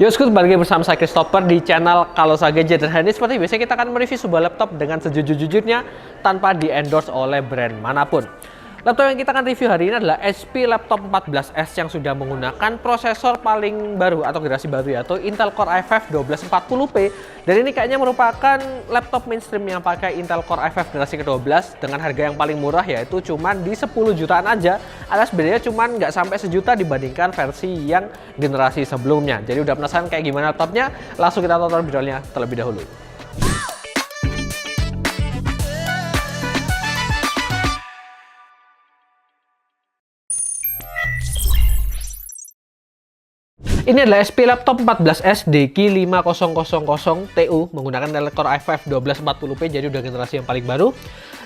Yosku kembali bersama saya Christopher di channel Kalosa Gadget. Dan hari ini seperti biasa kita akan mereview sebuah laptop dengan sejujur-jujurnya tanpa di-endorse oleh brand manapun. Laptop yang kita akan review hari ini adalah HP Laptop 14S yang sudah menggunakan prosesor paling baru atau generasi baru yaitu Intel Core i5 1240p. Dan ini kayaknya merupakan laptop mainstream yang pakai Intel Core i5 generasi ke-12 dengan harga yang paling murah yaitu cuman di 10 jutaan aja. Alias bedanya cuman nggak sampai sejuta dibandingkan versi yang generasi sebelumnya. Jadi udah penasaran kayak gimana laptopnya? Langsung kita tonton videonya terlebih dahulu. Ini adalah HP Laptop 14S DQ5000TU menggunakan Intel Core i5 1240p, jadi udah generasi yang paling baru.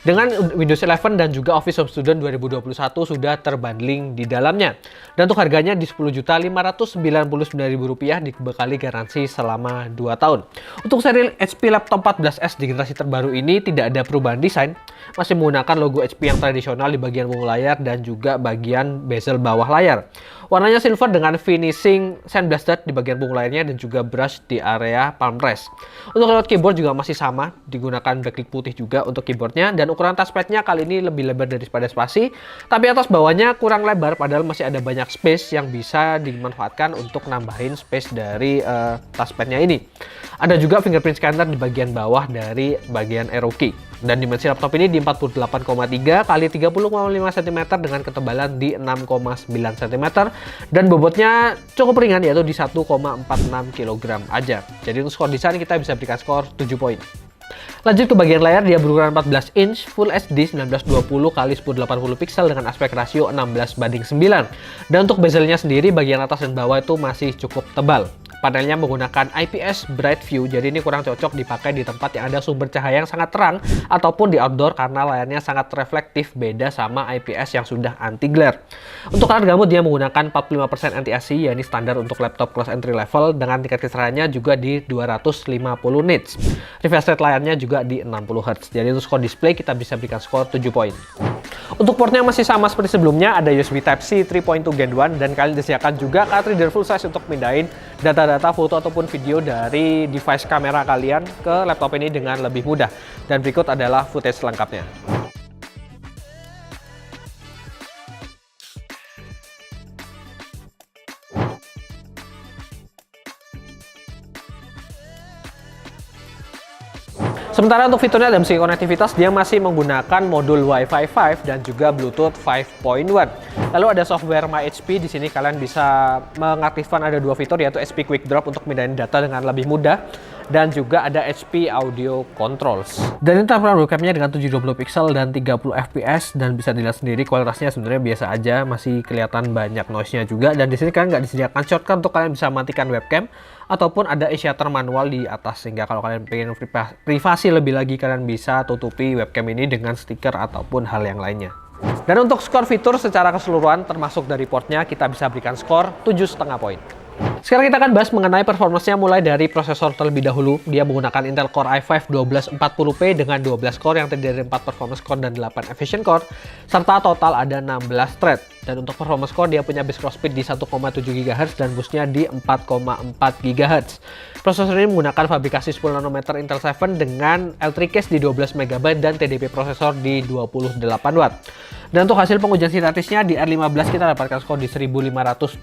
Dengan Windows 11 dan juga Office Home Student 2021 sudah terbundling di dalamnya. Dan untuk harganya di Rp10.599.000 dibekali garansi selama 2 tahun. Untuk seri HP Laptop 14S di generasi terbaru ini tidak ada perubahan desain. Masih menggunakan logo HP yang tradisional di bagian punggung layar dan juga bagian bezel bawah layar. Warnanya silver dengan finishing sandblasted di bagian punggung layarnya dan juga brush di area palm rest. Untuk layout keyboard juga masih sama, digunakan backlit putih juga untuk keyboardnya, dan ukuran touchpadnya kali ini lebih lebar daripada spasi, tapi atas bawahnya kurang lebar padahal masih ada banyak space yang bisa dimanfaatkan untuk nambahin space dari touchpadnya ini. Ada juga fingerprint scanner di bagian bawah dari bagian arrow key. Dan dimensi laptop ini di 48,3 x 30,5 cm dengan ketebalan di 6,9 cm dan bobotnya cukup ringan yaitu di 1,46 kg aja. Jadi untuk skor desain kita bisa berikan skor 7 poin. Lanjut ke bagian layar, dia berukuran 14 inch Full HD 1920 x 1080 pixel dengan aspek rasio 16:9. Dan untuk bezelnya sendiri bagian atas dan bawah itu masih cukup tebal. Panelnya menggunakan IPS Bright View, jadi ini kurang cocok dipakai di tempat yang ada sumber cahaya yang sangat terang ataupun di outdoor karena layarnya sangat reflektif, beda sama IPS yang sudah anti glare. Untuk color gamut dia menggunakan 45% anti-AC, ya ini standar untuk laptop kelas entry level dengan tingkat kecerahannya juga di 250 nits. Refresh rate layarnya juga di 60 Hz. Jadi untuk skor display kita bisa berikan skor 7 poin. Untuk portnya masih sama seperti sebelumnya, ada USB Type-C 3.2 Gen 1 dan kalian disediakan juga card reader full size untuk pindahin data-data foto ataupun video dari device kamera kalian ke laptop ini dengan lebih mudah. Dan berikut adalah footage lengkapnya. Sementara untuk fiturnya dalam segi konektivitas, dia masih menggunakan modul Wi-Fi 5 dan juga Bluetooth 5.1. Lalu ada software My HP, di sini kalian bisa mengaktifkan ada dua fitur yaitu HP Quick Drop untuk pindahin data dengan lebih mudah dan juga ada HP Audio Controls. Dan ini tampilan webcamnya dengan 720 pixel dan 30 fps dan bisa dilihat sendiri kualitasnya sebenarnya biasa aja, masih kelihatan banyak noise-nya juga. Dan di sini kalian nggak disediakan shortcut untuk kalian bisa matikan webcam ataupun ada shutter manual di atas, sehingga kalau kalian pengen privasi lebih lagi kalian bisa tutupi webcam ini dengan stiker ataupun hal yang lainnya. Dan untuk skor fitur secara keseluruhan termasuk dari portnya kita bisa berikan skor 7,5 poin. Sekarang kita akan bahas mengenai performanya mulai dari prosesor terlebih dahulu. Dia menggunakan Intel Core i5 1240p dengan 12 core yang terdiri dari 4 performance core dan 8 efficient core, serta total ada 16 thread. Dan untuk performance core dia punya base clock speed di 1,7 GHz dan boostnya di 4,4 GHz. Prosesor ini menggunakan fabrikasi 10 nanometer Intel 7 dengan L3 case di 12 MB dan TDP prosesor di 28 Watt. Dan untuk hasil pengujian sintetisnya di R15 kita dapatkan skor di 1575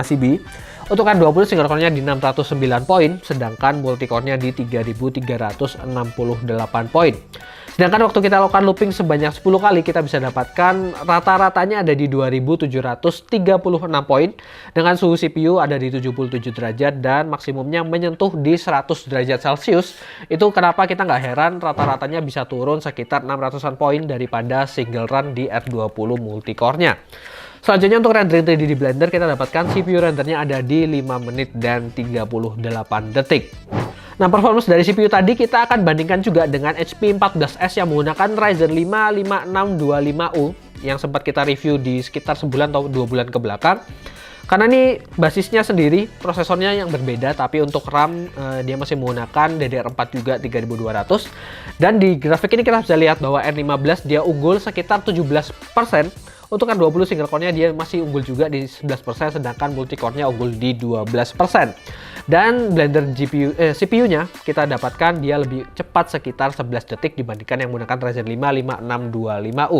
CB. Untuk R20 single core-nya di 609 poin, sedangkan multi core-nya di 3368 poin. Sedangkan waktu kita lakukan looping sebanyak 10 kali, kita bisa dapatkan rata-ratanya ada di 2736 poin, dengan suhu CPU ada di 77 derajat dan maksimumnya menyentuh di 100 derajat Celcius. Itu kenapa kita nggak heran rata-ratanya bisa turun sekitar 600-an poin daripada single run di R20 multicore-nya. Selanjutnya untuk rendering 3D di Blender kita dapatkan CPU rendernya ada di 5 menit dan 38 detik. Nah, performance dari CPU tadi kita akan bandingkan juga dengan HP 14S yang menggunakan Ryzen 5 5625U yang sempat kita review di sekitar sebulan atau 2 bulan ke belakang. Karena ini basisnya sendiri, prosesornya yang berbeda, tapi untuk RAM dia masih menggunakan DDR4 juga 3200. Dan di grafik ini kita bisa lihat bahwa R15 dia unggul sekitar 17% Untuk R20 single core-nya dia masih unggul juga di 11%, sedangkan multi core-nya unggul di 12%. Dan Blender CPU-nya kita dapatkan dia lebih cepat sekitar 11 detik dibandingkan yang menggunakan Ryzen 5 5625U.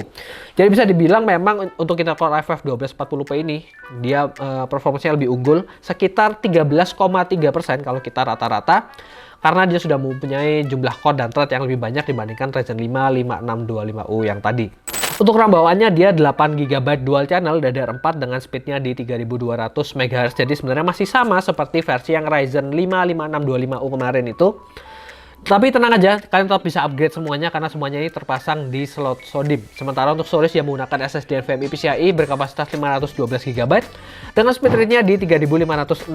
Jadi bisa dibilang memang untuk Intel Core i5 1240p ini dia performanya lebih unggul sekitar 13,3% kalau kita rata-rata, karena dia sudah mempunyai jumlah core dan thread yang lebih banyak dibandingkan Ryzen 5 5625U yang tadi. Untuk RAM bawaannya dia 8GB dual channel DDR4 dengan speednya di 3200 MHz. Jadi sebenarnya masih sama seperti versi yang Ryzen 5 5625U kemarin itu. Tapi tenang aja, kalian tetap bisa upgrade semuanya karena semuanya ini terpasang di slot SODIMM. Sementara untuk storage yang menggunakan SSD NVMe PCIe berkapasitas 512GB dengan speed rate-nya di 3564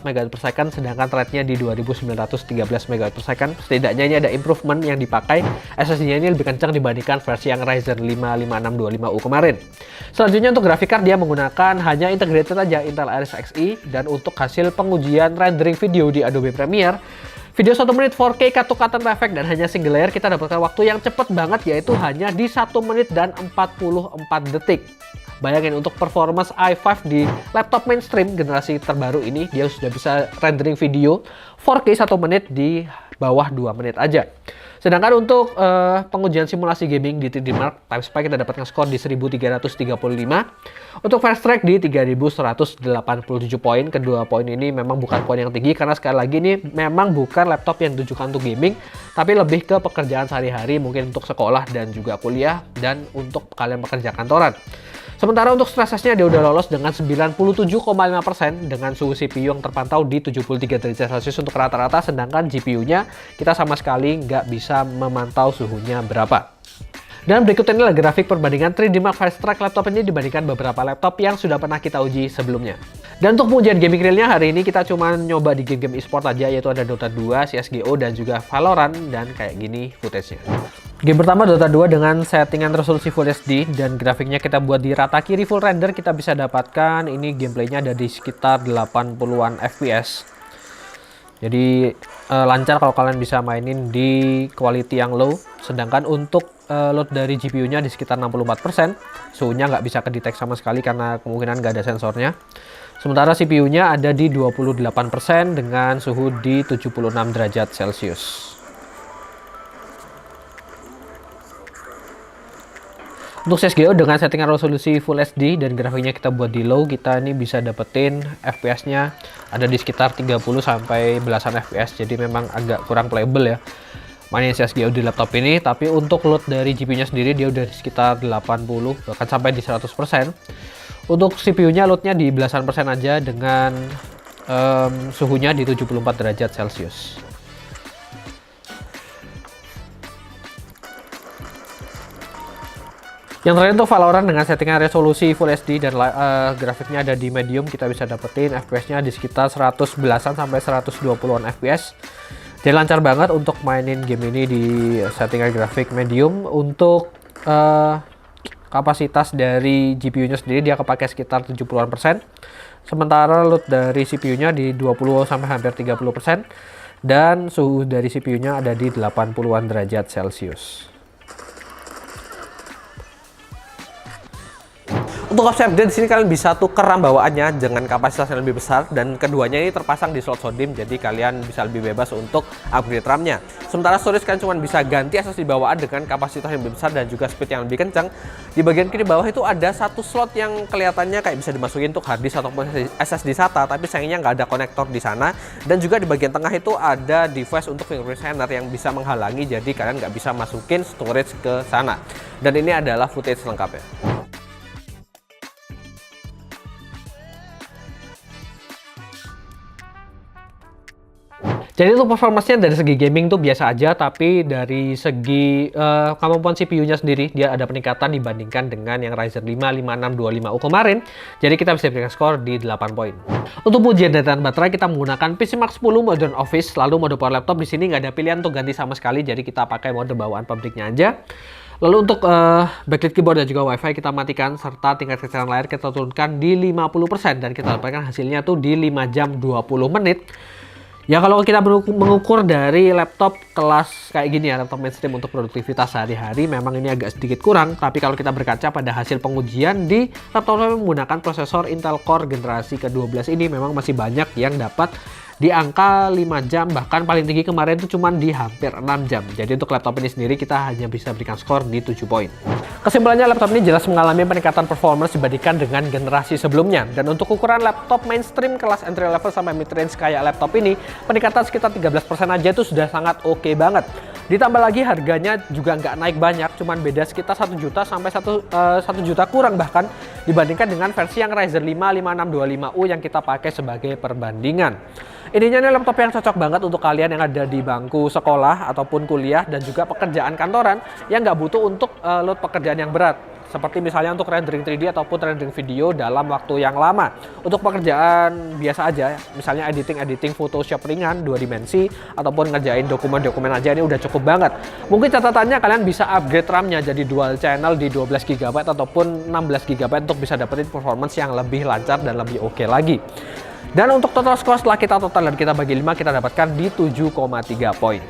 MHz/s, sedangkan thread-nya di 2913 MHz/s. Setidaknya ini ada improvement yang dipakai. SSD-nya ini lebih kencang dibandingkan versi yang Ryzen 5 5625U kemarin. Selanjutnya untuk graphic card dia menggunakan hanya integrated saja Intel Iris Xe, dan untuk hasil pengujian rendering video di Adobe Premiere, video 1 menit 4K cut to cut effect dan hanya single layer, kita dapatkan waktu yang cepat banget, yaitu hanya di 1 menit dan 44 detik. Bayangin untuk performance i5 di laptop mainstream generasi terbaru ini, dia sudah bisa rendering video 4K 1 menit di bawah 2 menit aja. Sedangkan untuk pengujian simulasi gaming di 3D Mark TimeSpy kita dapatkan skor di 1335. Untuk fast track di 3187 poin. Kedua poin ini memang bukan poin yang tinggi karena sekali lagi ini memang bukan laptop yang ditujukan untuk gaming, tapi lebih ke pekerjaan sehari-hari, mungkin untuk sekolah dan juga kuliah dan untuk kalian pekerja kantoran. Sementara untuk stress test-nya dia udah lolos dengan 97,5% dengan suhu CPU yang terpantau di 73 derajat Celcius untuk rata-rata, sedangkan GPU-nya kita sama sekali nggak bisa memantau suhunya berapa. Dan berikut ini adalah grafik perbandingan 3D Mark Fast Track laptop ini dibandingkan beberapa laptop yang sudah pernah kita uji sebelumnya. Dan untuk pengujian gaming realnya hari ini kita cuma nyoba di game-game e-sport aja, yaitu ada Dota 2, CSGO, dan juga Valorant, dan kayak gini footage-nya. Game pertama Dota 2 dengan settingan resolusi Full HD dan grafiknya kita buat di rata kiri full render, kita bisa dapatkan ini gameplaynya ada di sekitar 80-an FPS. Jadi lancar kalau kalian bisa mainin di quality yang low. Sedangkan untuk load dari GPU-nya di sekitar 64%. Suhunya nggak bisa kedetek sama sekali karena kemungkinan nggak ada sensornya. Sementara CPU-nya ada di 28% dengan suhu di 76 derajat Celcius. Untuk CSGO dengan settingan resolusi Full HD dan grafiknya kita buat di low, kita ini bisa dapetin FPS-nya ada di sekitar 30 sampai belasan FPS. Jadi memang agak kurang playable ya mainin CSGO di laptop ini. Tapi untuk load dari GPU-nya sendiri dia udah di sekitar 80 bahkan sampai di 100%. Untuk CPU-nya loadnya di belasan persen aja dengan suhunya di 74 derajat Celcius. Yang terakhir untuk Valorant dengan settingan resolusi Full HD dan grafiknya ada di medium, kita bisa dapetin FPS-nya di sekitar 111-an sampai 120-an FPS. Jadi lancar banget untuk mainin game ini di settingan grafik medium. Untuk kapasitas dari GPU-nya sendiri dia kepakai sekitar 70-an%. Sementara load dari CPU-nya di 20 sampai hampir 30%. Dan suhu dari CPU-nya ada di 80-an derajat Celcius. Untuk opsi upgrade di sini kalian bisa tuker RAM bawaannya dengan kapasitas yang lebih besar, dan keduanya ini terpasang di slot SODIMM, jadi kalian bisa lebih bebas untuk upgrade RAM-nya. Sementara storage kalian cuma bisa ganti SSD bawaan dengan kapasitas yang lebih besar dan juga speed yang lebih kencang. Di bagian kiri bawah itu ada satu slot yang kelihatannya kayak bisa dimasukin untuk hard disk ataupun SSD SATA, tapi sayangnya nggak ada konektor di sana. Dan juga di bagian tengah itu ada device untuk fingerprint scanner yang bisa menghalangi, jadi kalian nggak bisa masukin storage ke sana. Dan ini adalah footage lengkapnya. Jadi untuk performanya dari segi gaming tuh biasa aja, tapi dari segi kemampuan CPU-nya sendiri dia ada peningkatan dibandingkan dengan yang Ryzen 5 5625U kemarin. Jadi kita bisa berikan skor di 8 poin. Untuk ujian daya tahan baterai kita menggunakan PC Mark 10 Modern Office, lalu mode power laptop di sini nggak ada pilihan untuk ganti sama sekali, jadi kita pakai mode bawaan pabriknya aja. Lalu untuk backlit keyboard dan juga WiFi kita matikan, serta tingkat kecerahan layar kita turunkan di 50% dan kita dapatkan hasilnya tuh di 5 jam 20 menit. Ya kalau kita mengukur dari laptop kelas kayak gini ya, laptop mainstream untuk produktivitas sehari-hari, memang ini agak sedikit kurang. Tapi kalau kita berkaca pada hasil pengujian di laptop yang menggunakan prosesor Intel Core generasi ke-12 ini, memang masih banyak yang dapat di angka 5 jam, bahkan paling tinggi kemarin itu cuma di hampir 6 jam. Jadi untuk laptop ini sendiri kita hanya bisa berikan skor di 7 poin. Kesimpulannya, laptop ini jelas mengalami peningkatan performance dibandingkan dengan generasi sebelumnya. Dan untuk ukuran laptop mainstream kelas entry level sampai mid range kayak laptop ini, peningkatan sekitar 13% aja itu sudah sangat oke banget. Ditambah lagi harganya juga nggak naik banyak, cuman beda sekitar 1 juta sampai 1 juta kurang bahkan dibandingkan dengan versi yang Ryzen 5 5625U yang kita pakai sebagai perbandingan. Intinya ini laptop yang cocok banget untuk kalian yang ada di bangku sekolah ataupun kuliah dan juga pekerjaan kantoran yang nggak butuh untuk load pekerjaan yang berat. Seperti misalnya untuk rendering 3D ataupun rendering video dalam waktu yang lama. Untuk pekerjaan biasa aja, misalnya editing Photoshop ringan 2 dimensi ataupun ngerjain dokumen-dokumen aja, ini udah cukup banget. Mungkin catatannya kalian bisa upgrade RAM-nya jadi dual channel di 12 GB ataupun 16 GB untuk bisa dapetin performance yang lebih lancar dan lebih oke lagi. Dan untuk total score setelah kita total dan kita bagi 5, kita dapatkan di 7,3 poin.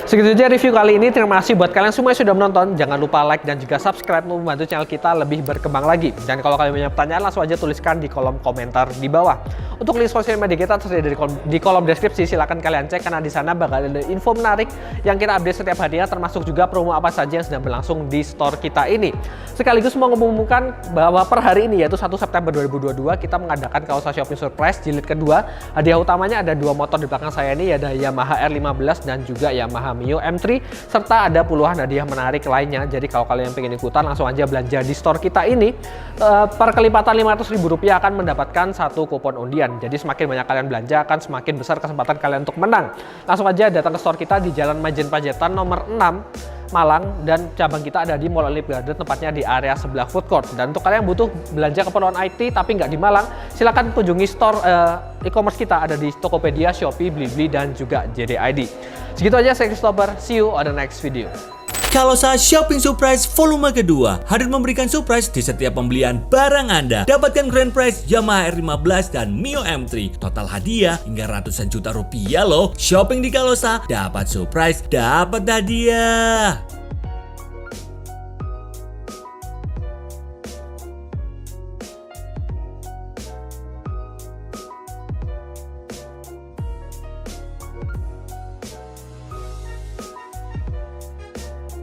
Segitu aja review kali ini. Terima kasih buat kalian semua yang sudah menonton. Jangan lupa like dan juga subscribe untuk membantu channel kita lebih berkembang lagi. Dan kalau kalian punya pertanyaan, langsung aja tuliskan di kolom komentar di bawah. Untuk link sosial media kita tersedia di kolom deskripsi. Silahkan kalian cek karena di sana bakal ada info menarik yang kita update setiap harinya, termasuk juga promo apa saja yang sedang berlangsung di store kita ini. Sekaligus mau mengumumkan bahwa per hari ini, yaitu 1 September 2022, kita mengadakan Kaosa Shopping Surprise jilid kedua. Hadiah utamanya ada 2 motor di belakang saya ini, ada Yamaha R15 dan juga Yamaha Mio M3, serta ada puluhan hadiah menarik lainnya. Jadi kalau kalian pengen ikutan, langsung aja belanja di store kita ini. Per kelipatan Rp500.000 akan mendapatkan 1 kupon undian. Jadi semakin banyak kalian belanja, akan semakin besar kesempatan kalian untuk menang. Langsung aja datang ke store kita di Jalan Majen Pajetan nomor 6 Malang, dan cabang kita ada di Mall Elite Garden, tempatnya di area sebelah food court. Dan untuk kalian yang butuh belanja keperluan IT tapi nggak di Malang, silahkan kunjungi store e-commerce kita, ada di Tokopedia, Shopee, Blibli, dan juga JDID. Segitu aja, saya Christopher, see you on the next video. Kaosa Shopping Surprise volume kedua hadir memberikan surprise di setiap pembelian barang Anda. Dapatkan grand prize Yamaha R15 dan Mio M3. Total hadiah hingga ratusan juta rupiah loh. Shopping di Kaosa, dapat surprise, dapat hadiah.